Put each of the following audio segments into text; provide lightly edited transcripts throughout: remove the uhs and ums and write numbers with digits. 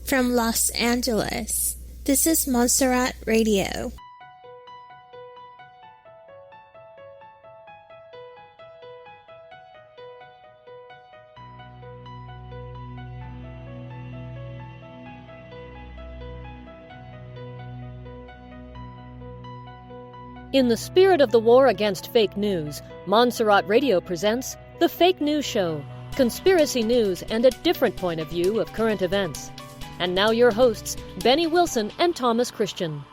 From Los Angeles, this is Montserrat Radio. In the spirit of the war against fake news, Montserrat Radio presents The Fake News Show, conspiracy news and a different point of view of current events. And now your hosts, Benny Wilson and Thomas Christian.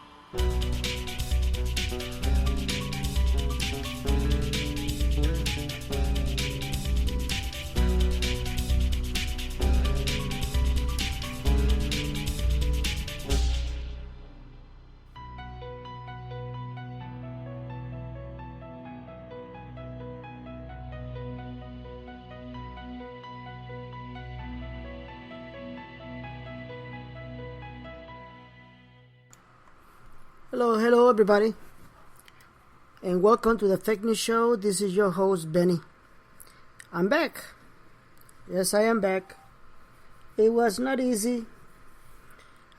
Hello everybody, and welcome to the Fake News Show. This is your host, Benny. I'm back. Yes, I am back. It was not easy,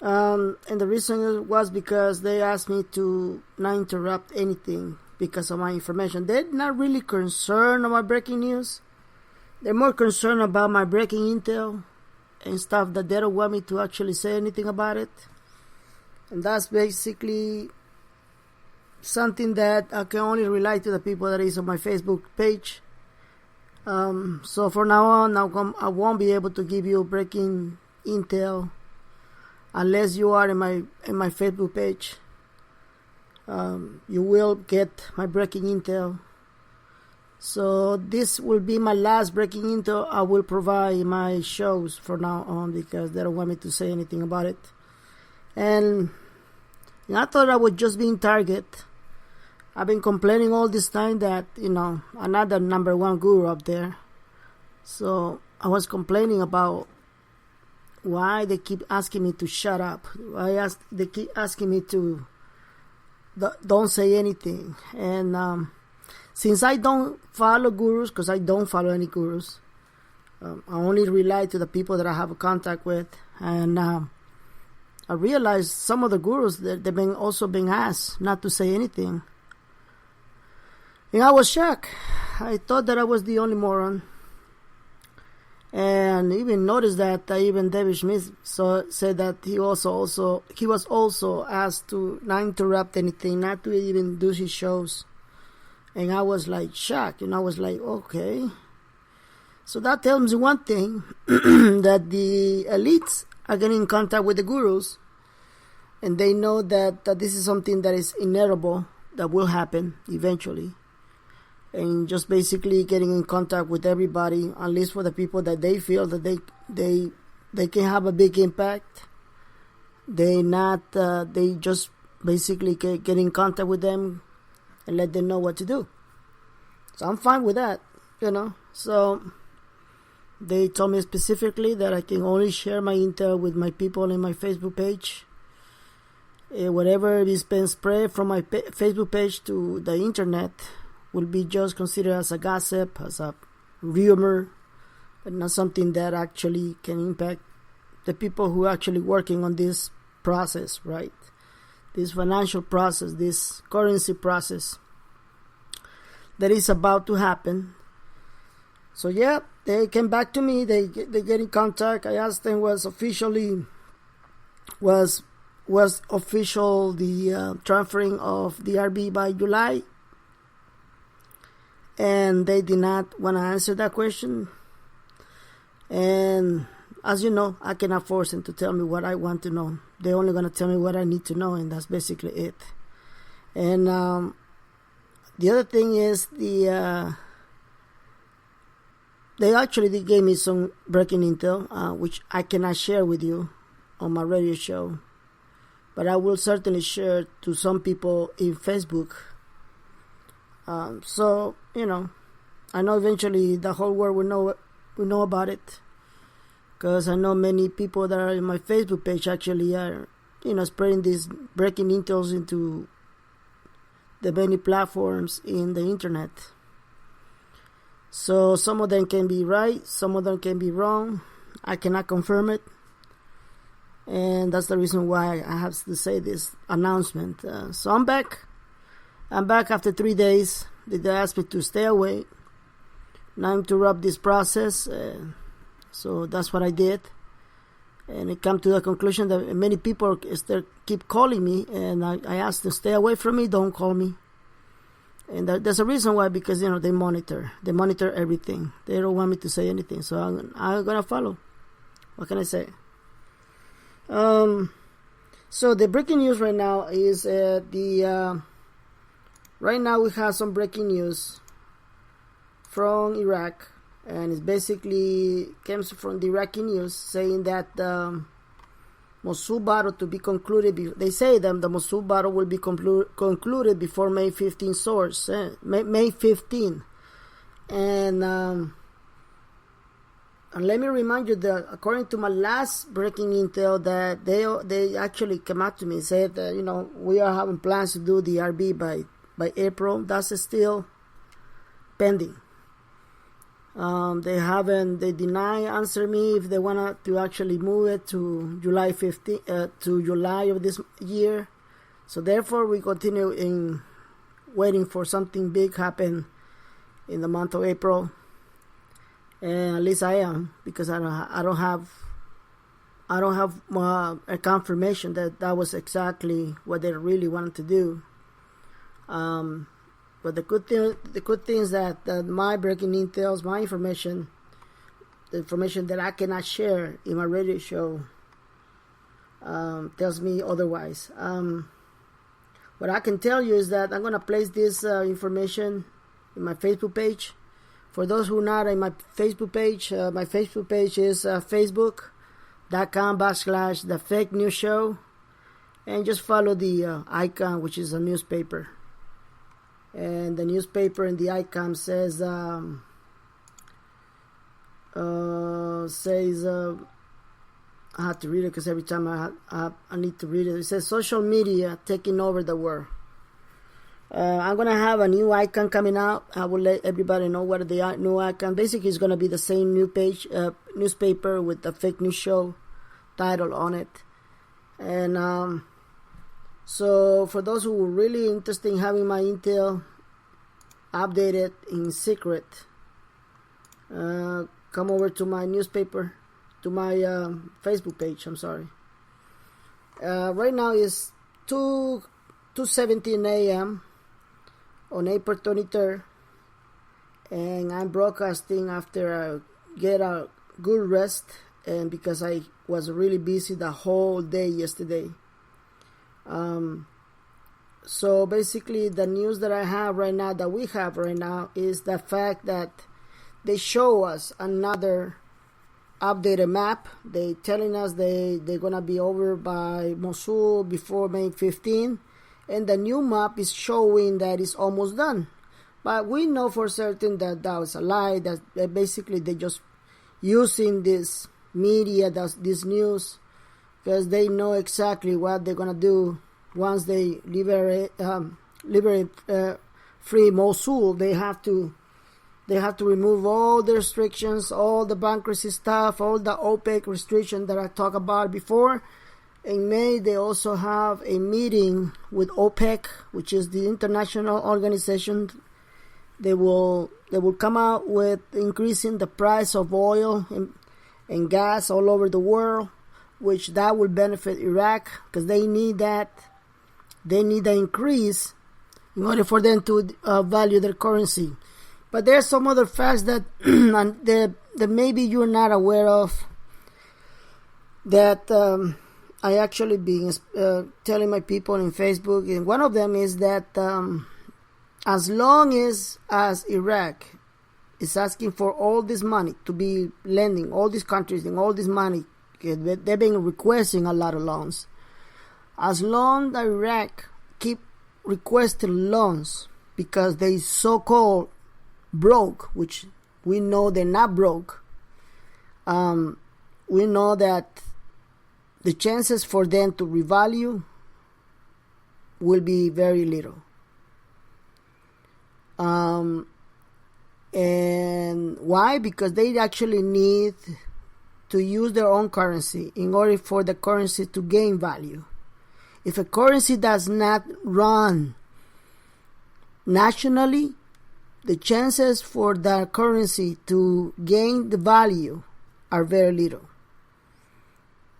and the reason was because they asked me to not interrupt anything because of my information. They're not really concerned about breaking news. They're more concerned about my breaking intel and stuff that they don't want me to actually say anything about it. And that's basically something that I can only relate to the people that is on my Facebook page. So from now on, I won't be able to give you breaking intel unless you are in my Facebook page. You will get my breaking intel. So this will be my last breaking intel I will provide in my shows from now on because they don't want me to say anything about it. And I thought I was just being target. I've been complaining all this time that, I'm not the number one guru up there. So I was complaining about why they keep asking me to shut up. They keep asking me to don't say anything. And since I don't follow gurus, because I don't follow any gurus, I only rely to the people that I have a contact with. And I realized some of the gurus that they've also been asked not to say anything. And I was shocked. I thought that I was the only moron. And even noticed that even David Smith said that he was also asked to not interrupt anything, not to even do his shows. And I was like shocked. And I was like, okay. So that tells me one thing, that the elites are getting in contact with the gurus, and they know that this is something that is inevitable, that will happen eventually, and just basically getting in contact with everybody, at least for the people that they feel that they can have a big impact. They just basically get in contact with them and let them know what to do. So I'm fine with that, so they told me specifically that I can only share my intel with my people in my Facebook page. Whatever is being spread from my Facebook page to the internet will be just considered as a gossip, as a rumor, but not something that actually can impact the people who are actually working on this process, right? This financial process, this currency process that is about to happen. So yeah, they came back to me. They get in contact. I asked them was official the transferring of the RB by July, and they did not want to answer that question. And as you know, I cannot force them to tell me what I want to know. They're only going to tell me what I need to know, and that's basically it. And the other thing is they actually gave me some breaking intel, which I cannot share with you on my radio show. But I will certainly share to some people in Facebook. So, I know eventually the whole world will know about it. Because I know many people that are in my Facebook page actually are, spreading these breaking intels into the many platforms in the internet. So some of them can be right, some of them can be wrong. I cannot confirm it. and that's the reason why I have to say this announcement. So I'm back. I'm back after 3 days. They asked me to stay away, not interrupt this process. So that's what I did. And it came to the conclusion that many people keep calling me, and I asked them, stay away from me, don't call me. And there's a reason why, because, they monitor everything. They don't want me to say anything, so I'm going to follow. What can I say? So the breaking news right now is right now we have some breaking news from Iraq, and it basically comes from the Iraqi news saying that the Mosul battle to be concluded. They say that the Mosul battle will be concluded before May 15 source. May 15, and let me remind you that according to my last breaking intel, that they actually came out to me and said that we are having plans to do the RB by April. That's still pending. They answer me if they want to actually move it to July 15, to July of this year. So therefore we continue in waiting for something big happen in the month of April. And at least I am, because I don't have a confirmation that was exactly what they really wanted to do. But the good thing is that my breaking intels, my information, the information that I cannot share in my radio show, tells me otherwise. What I can tell you is that I'm going to place this information in my Facebook page. For those who are not in my Facebook page is facebook.com/The Fake News Show, and just follow the icon, which is a newspaper. And the newspaper and the icon says I have to read it because every time I need to read it. It says social media taking over the world. I'm going to have a new icon coming out. I will let everybody know what the new icon. Basically, it's going to be the same newspaper with the Fake News Show title on it. And so for those who are really interested in having my intel updated in secret, come over to my newspaper, to my Facebook page. I'm sorry. Right now is 2:17 a.m. on April 23rd, and I'm broadcasting after I get a good rest, and because I was really busy the whole day yesterday. So basically the news that we have right now is the fact that they show us another updated map. They telling us they're gonna be over by Mosul before May 15, and the new map is showing that it's almost done. But we know for certain that was a lie. That basically they just using this media, this news, because they know exactly what they're gonna do once they liberate free Mosul. They have to remove all the restrictions, all the bankruptcy stuff, all the OPEC restrictions that I talked about before. In May, they also have a meeting with OPEC, which is the international organization. They will come out with increasing the price of oil and gas all over the world, which that will benefit Iraq because they need that. They need the increase in order for them to value their currency. But there's some other facts that that maybe you're not aware of, that I actually been telling my people in Facebook, and one of them is that as long as Iraq is asking for all this money to be lending, all these countries and all this money, they've been requesting a lot of loans. As long as Iraq keep requesting loans because they so-called broke, which we know they're not broke, we know that the chances for them to revalue will be very little. And why? Because they actually need to use their own currency in order for the currency to gain value. If a currency does not run nationally, the chances for that currency to gain the value are very little.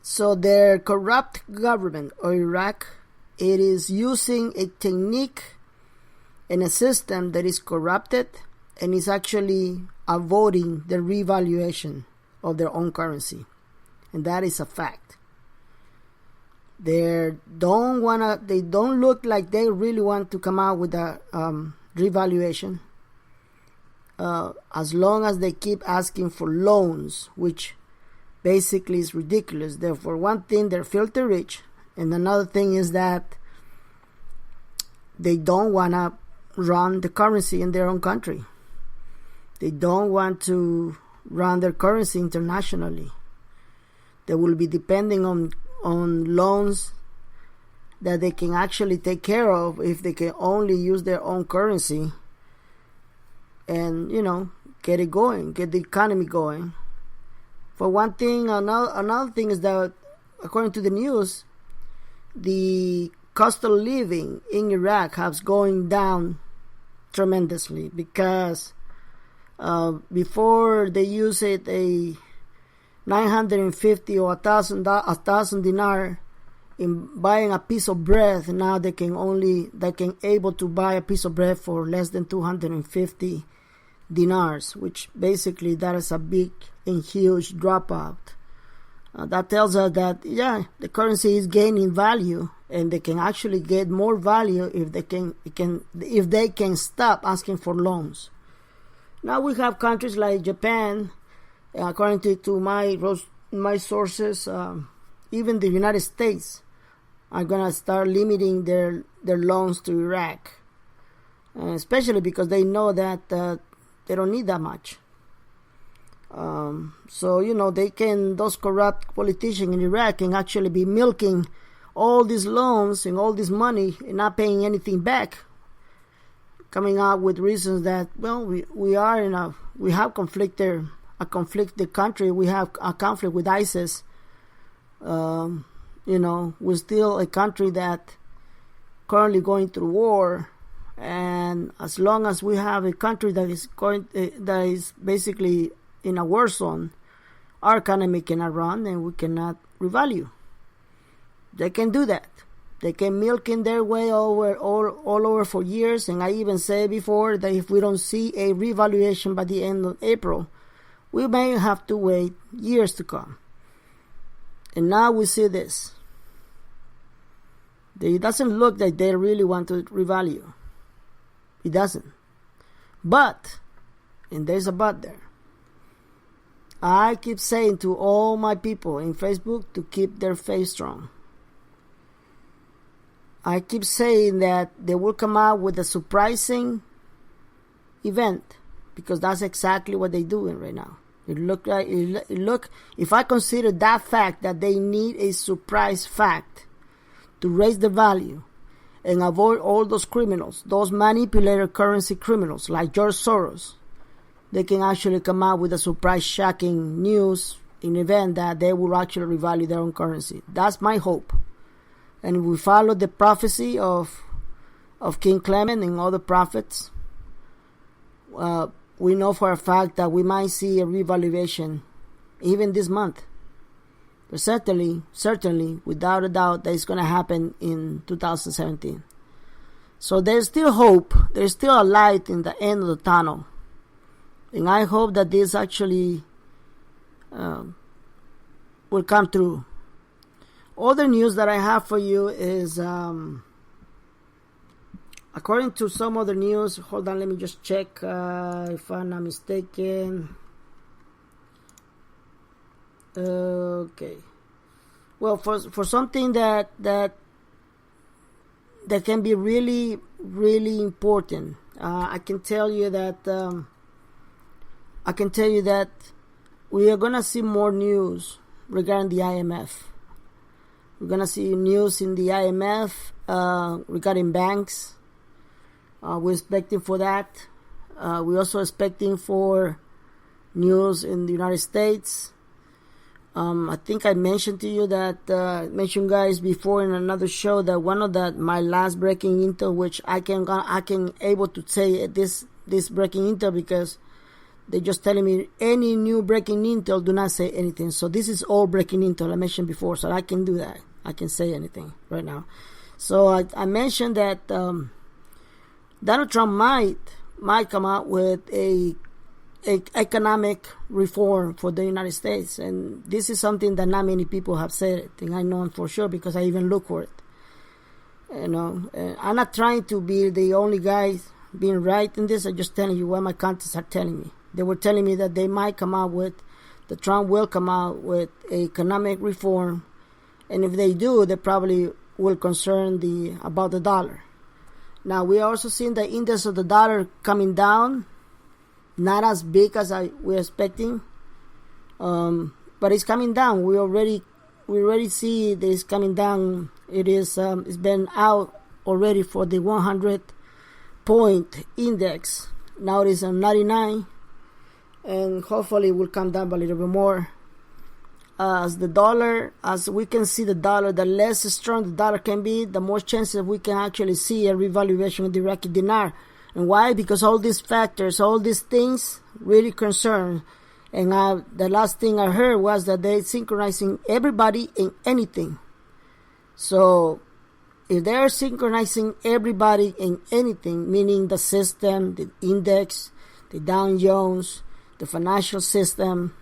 So their corrupt government of Iraq, it is using a technique and a system that is corrupted and is actually avoiding the revaluation of their own currency. And that is a fact. They don't look like they really want to come out with a revaluation. As long as they keep asking for loans, which basically is ridiculous. Therefore, one thing, they're filthy rich, and another thing is that they don't want to run the currency in their own country. They don't want to run their currency internationally. They will be depending on loans that they can actually take care of if they can only use their own currency and, get it going, get the economy going. For one thing, another thing is that, according to the news, the cost of living in Iraq has going down tremendously because before they use it a 950 or 1,000 dinar in buying a piece of bread. Now they can able to buy a piece of bread for less than 250 dinars, which basically that is a big and huge dropout. That tells us that the currency is gaining value, and they can actually get more value if they can stop asking for loans. Now we have countries like Japan, according to my sources, even the United States are gonna start limiting their loans to Iraq, especially because they know that they don't need that much. So those corrupt politicians in Iraq can actually be milking all these loans and all this money and not paying anything back, coming out with reasons that we have conflict there, a conflicted country, we have a conflict with ISIS. We're still a country that currently going through war, and as long as we have a country that is basically in a war zone, our economy cannot run and we cannot revalue. They can do that. They can milk in their way all over for years, and I even said before that if we don't see a revaluation by the end of April, we may have to wait years to come. And now we see this. It doesn't look like they really want to revalue. It doesn't. But, and there's a but there, I keep saying to all my people in Facebook to keep their faith strong. I keep saying that they will come out with a surprising event, because that's exactly what they're doing right now. If I consider that fact that they need a surprise fact to raise the value and avoid all those criminals, those manipulated currency criminals like George Soros, they can actually come out with a surprise shocking news in event that they will actually revalue their own currency. That's my hope. And if we follow the prophecy of King Clement and other prophets, we know for a fact that we might see a revaluation even this month. But certainly, without a doubt, that is going to happen in 2017. So there's still hope. There's still a light in the end of the tunnel. And I hope that this actually will come through. Other news that I have for you is, according to some other news, hold on, let me just check if I'm not mistaken. Okay. Well, for something that can be really, really important, I can tell you that we are gonna see more news regarding the IMF. We're gonna see news in the IMF regarding banks. We're expecting for that. We're also expecting for news in the United States. I think I mentioned to you that mentioned guys before in another show that one of my last breaking intel, which I can able to say this breaking intel because they're just telling me any new breaking intel, do not say anything. So this is all breaking intel I mentioned before, so I can do that. I can say anything right now. So I mentioned that Donald Trump might come out with a economic reform for the United States, and this is something that not many people have said. I know for sure because I even look for it. You know, I'm not trying to be the only guy being right in this. I'm just telling you what my contacts are telling me. They were telling me that Trump will come out with economic reform, and if they do, they probably will concern about the dollar. Now we are also seeing the index of the dollar coming down. Not as big as we're expecting, but it's coming down. We already see that it's coming down. It's been out already for the 100-point index. Now it is on 99, and hopefully it will come down a little bit more. As we can see the dollar, the less strong the dollar can be, the more chances we can actually see a revaluation of the Iraqi dinar. And why? Because all these factors, all these things really concern. And the last thing I heard was that they're synchronizing everybody in anything. So if they're synchronizing everybody in anything, meaning the system, the index, the Dow Jones, the financial system,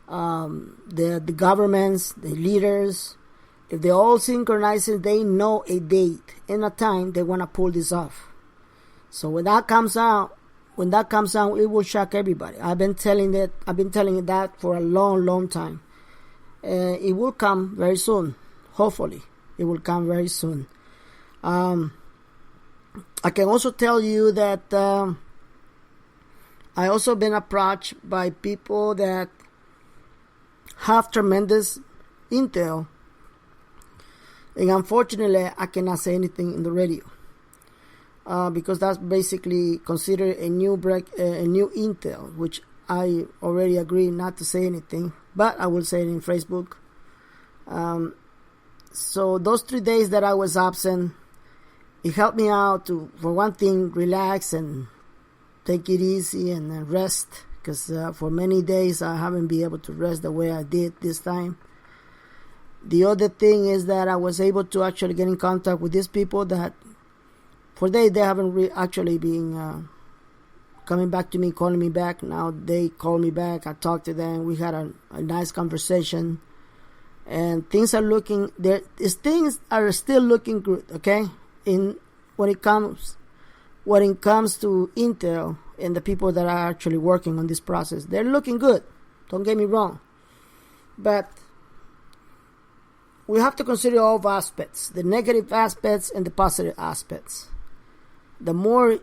the governments, the leaders, if they all synchronize it, they know a date and a time they want to pull this off. So when that comes out, it will shock everybody. I've been telling that for a long, long time. It will come very soon. Hopefully, it will come very soon. I can also tell you that I also been approached by people that have tremendous intel, and unfortunately, I cannot say anything in the radio. Because that's basically considered a new intel, which I already agreed not to say anything, but I will say it in Facebook. So those 3 days that I was absent, it helped me out to, for one thing, relax and take it easy and rest, because for many days I haven't been able to rest the way I did this time. The other thing is that I was able to actually get in contact with these people that for they haven't actually been coming back to me, calling me back. Now they call me back. I talked to them. We had a nice conversation, and things are still looking good. Okay, when it comes to Intel and the people that are actually working on this process, they're looking good. Don't get me wrong, but we have to consider all aspects: the negative aspects and the positive aspects. The more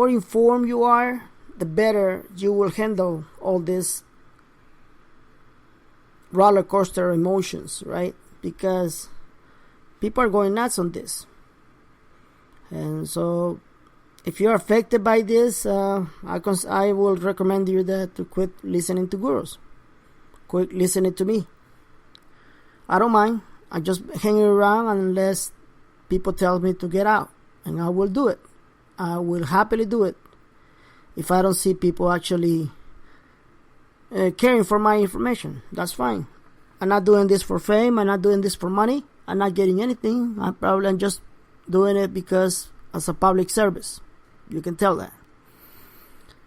informed you are, the better you will handle all these roller coaster emotions, right? Because people are going nuts on this. And so if you're affected by this, I will recommend you to quit listening to gurus. Quit listening to me. I don't mind. I just hang around unless people tell me to get out, and I will do it. I will happily do it if I don't see people actually caring for my information. That's fine. I'm not doing this for fame. I'm not doing this for money. I'm not getting anything. I'm just doing it because as a public service. You can tell that.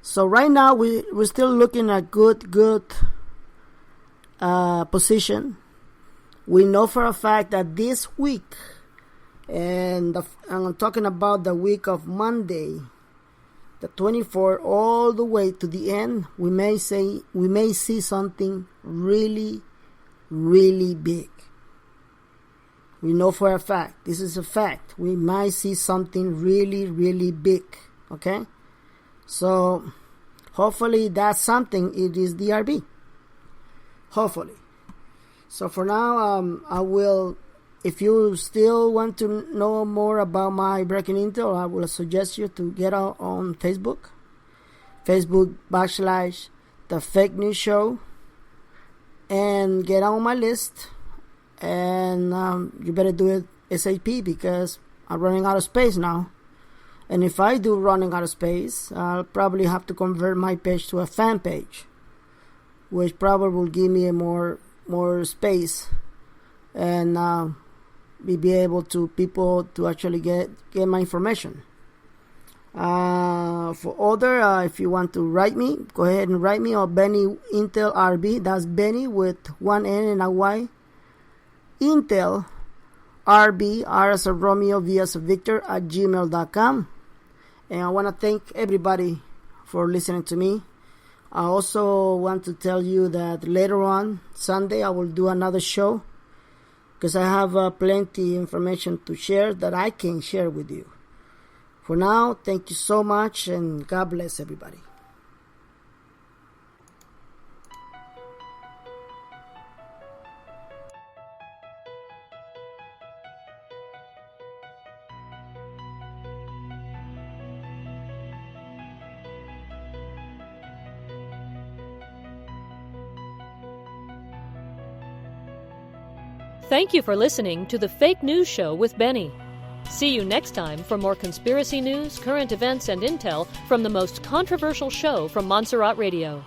So right now we're still looking at good position. We know for a fact that this week, and I'm talking about the week of Monday, the 24th, all the way to the end, we may see something really, really big. We know for a fact. This is a fact. We might see something really, really big. Okay? So, hopefully that's something. It is DRB. Hopefully. So for now, I will, if you still want to know more about my breaking intel, I will suggest you to get out on Facebook. Facebook / The Fake News Show. and get on my list. And you better do it ASAP because I'm running out of space now. And if I do running out of space, I'll probably have to convert my page to a fan page, which probably will give me a more space and be able to people to actually get my information. For other, if you want to write me, go ahead and write me on Benny Intel RB. That's Benny with one N and a Y. Intel RB, R as a Romeo, V as a Victor, at gmail.com. And I want to thank everybody for listening to me. I also want to tell you that later on, Sunday, I will do another show because I have plenty information to share that I can share with you. For now, thank you so much and God bless everybody. Thank you for listening to the Fake News Show with Benny. See you next time for more conspiracy news, current events, and intel from the most controversial show from Montserrat Radio.